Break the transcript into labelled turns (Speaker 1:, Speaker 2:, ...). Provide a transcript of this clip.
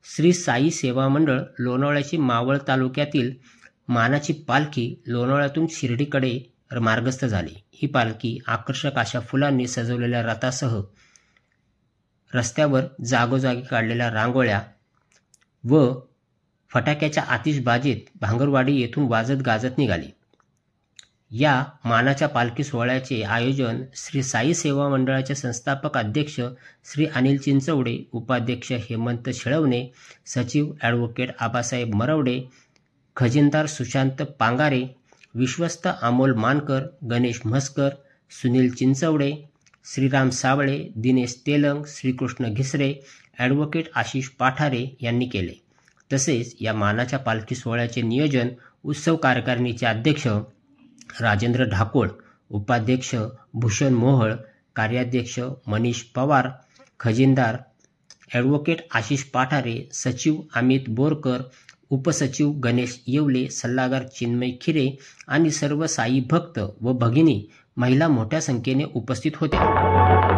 Speaker 1: श्री साई सेवा मंडळ लोणावळ्याची मावळ तालुक्यातील मानाची पालखी लोणावळ्यातून शिर्डीकडे मार्गस्थ झाली. ही पालखी आकर्षक अशा फुलांनी सजवलेल्या रथासह रस्त्यावर जागोजागी काढलेल्या रांगोळ्या व फटाक्याच्या आतिषबाजीत भांगरवाडी येथून वाजत गाजत निघाली. या मानाच्या पालखी सोहळ्याचे आयोजन श्री साई सेवा मंडळाचे संस्थापक अध्यक्ष श्री अनिल चिंचवडे, उपाध्यक्ष हेमंत शेळवणे, सचिव ॲडव्होकेट आबासाहेब मरवडे, खजिनदार सुशांत पांगारे, विश्वस्त अमोल मानकर, गणेश म्हसकर, सुनील चिंचवडे, श्रीराम सावळे, दिनेश तेलंग, श्रीकृष्ण घिसरे, ॲडव्होकेट आशिष पाठारे यांनी केले. तसेच या मानाच्या पालखी सोहळ्याचे नियोजन उत्सव कार्यकारिणीचे अध्यक्ष राजेंद्र ढाकोळ, उपाध्यक्ष भूषण मोहळ, कार्याध्यक्ष मनीष पवार, खजिनदार ॲडव्होकेट आशिष पाठारे, सचिव अमित बोरकर, उपसचिव गणेश येवले, सल्लागार चिन्मय खिरे आणि सर्व साई भक्त व भगिनी महिला मोठ्या संख्येने उपस्थित होत्या.